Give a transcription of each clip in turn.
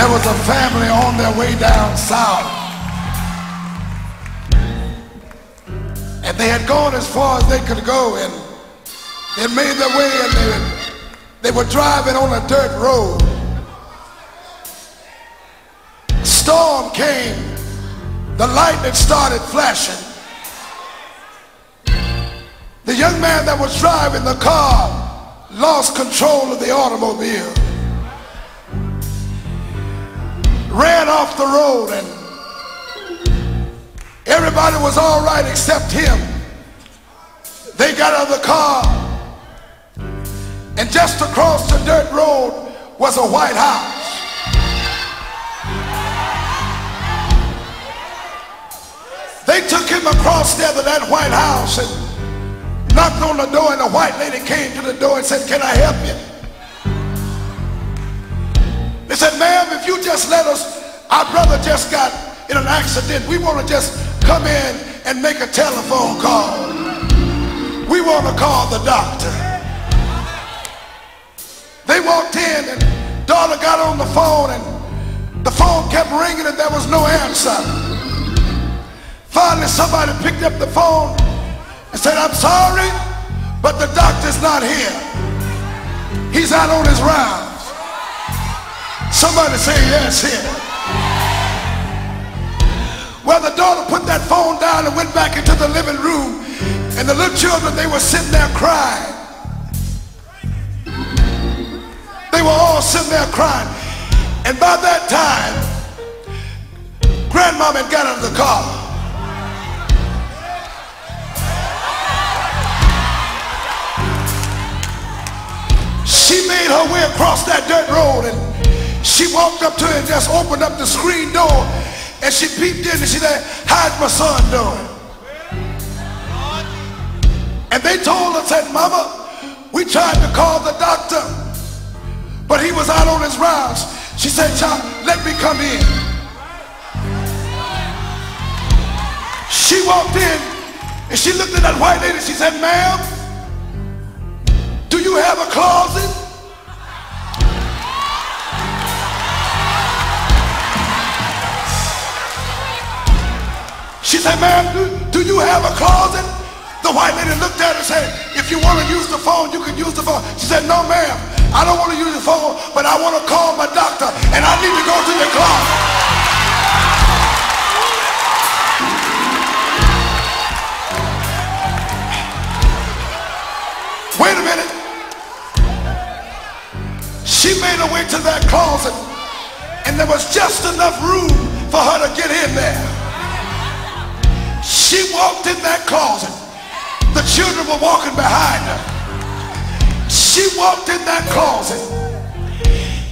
There was a family on their way down south, and they had gone as far as they could go, and they made their way, and they were driving on a dirt road. Storm came, the lightning started flashing. The young man that was driving the car lost control of the automobile, ran off the road, and everybody was all right except him. They got out of the car, and just across the dirt road was a white house. They took him across there to that white house and knocked on the door, and the white lady came to the door and said, "Can I help you?" They said, "Ma'am, if you just let us, our brother just got in an accident. We want to just come in and make a telephone call. We want to call the doctor." They walked in, and daughter got on the phone, and the phone kept ringing, and there was no answer. Finally, somebody picked up the phone and said, "I'm sorry, but the doctor's not here. He's out on his rounds." Somebody say yes here. Well, the daughter put that phone down and went back into the living room, and the little children, they were sitting there crying. They were all sitting there crying. And by that time, Grandmama had got out of the car. She made her way across that dirt road, and she walked up to it and just opened up the screen door, and she peeped in and she said, "How's my son doing?" And they told her, said, "Mama, we tried to call the doctor, but he was out on his rounds." She said, "Child, let me come in." She walked in and she looked at that white lady. She said, "Ma'am, do you have a closet?" She said, "Ma'am, do you have a closet?" The white lady looked at her and said, "If you want to use the phone, you can use the phone." She said, "No, ma'am, I don't want to use the phone, but I want to call my doctor, and I need to go to the closet." Wait a minute. She made her way to that closet, and there was just enough room for her to get in there. She walked in that closet. The children were walking behind her. She walked in that closet,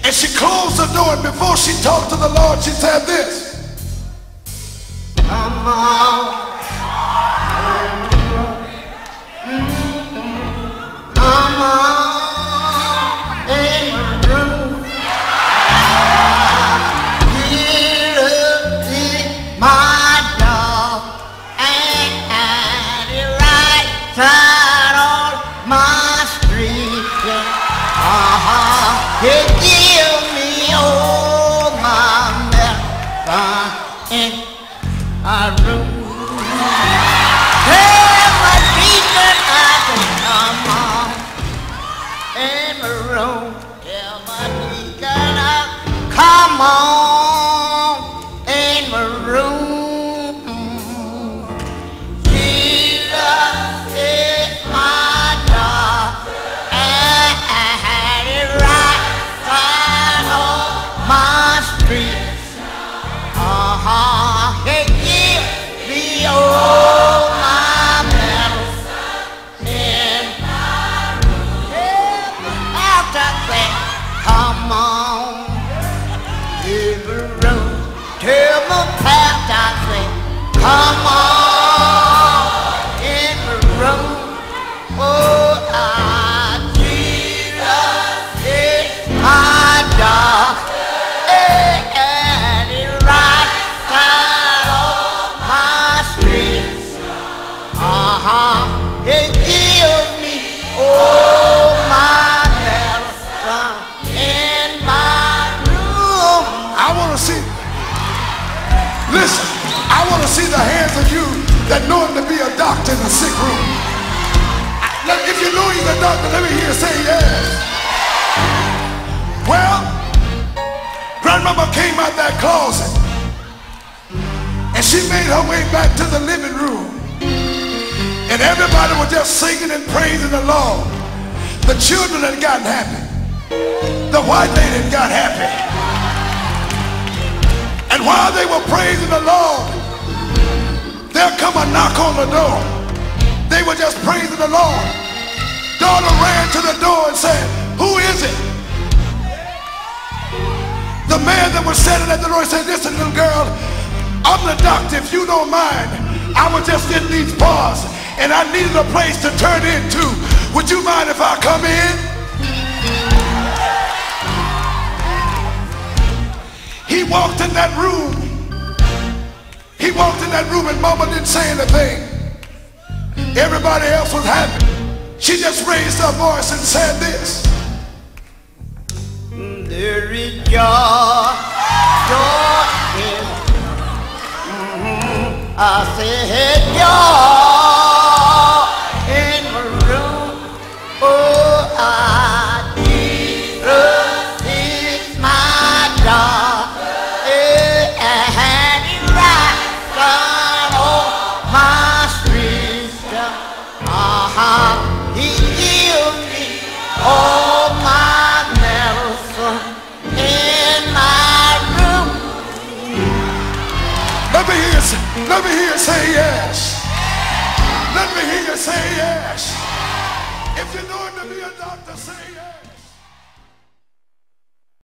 and she closed the door, and before she talked to the Lord, she said this: "Come on. Come on in my room. Hear my dog and the right side on my street. He give me all my medicine in a room. Tell my teacher I can come on in my room. Tell my teacher I come on in my room. Jesus is my dog and the right side on my street. He give me all my medicine in my room. After that, come on in the room. Tell my pastor, I say, come on in the room. Oh, Jesus is my dog and the right side of my street. He gives me all my medicine in my room. I see the hands of you that know him to be a doctor in the sick room. If you know he's a doctor, let me hear you say yes. Well, grandmama came out that closet and she made her way back to the living room. And everybody was just singing and praising the Lord. The children had gotten happy. The white lady had got happy. And while they were praising the Lord, there come a knock on the door. They were just praising the Lord. Daughter ran to the door and said, "Who is it?" The man that was standing at the door said, "Listen, little girl, I'm the doctor. If you don't mind, I was just in these bars and I needed a place to turn into. Would you mind if I come in?" He walked in that room. He walked in that room and mama didn't say anything. Everybody else was happy. She just raised her voice and said this. There is joy, joy in, I said joy in the room. Oh, Jesus is my God, and He rides on my street. He gives me all my medicine in my room. Let me hear you say yes. Let me hear you say yes. If you know him to be a doctor, say yes.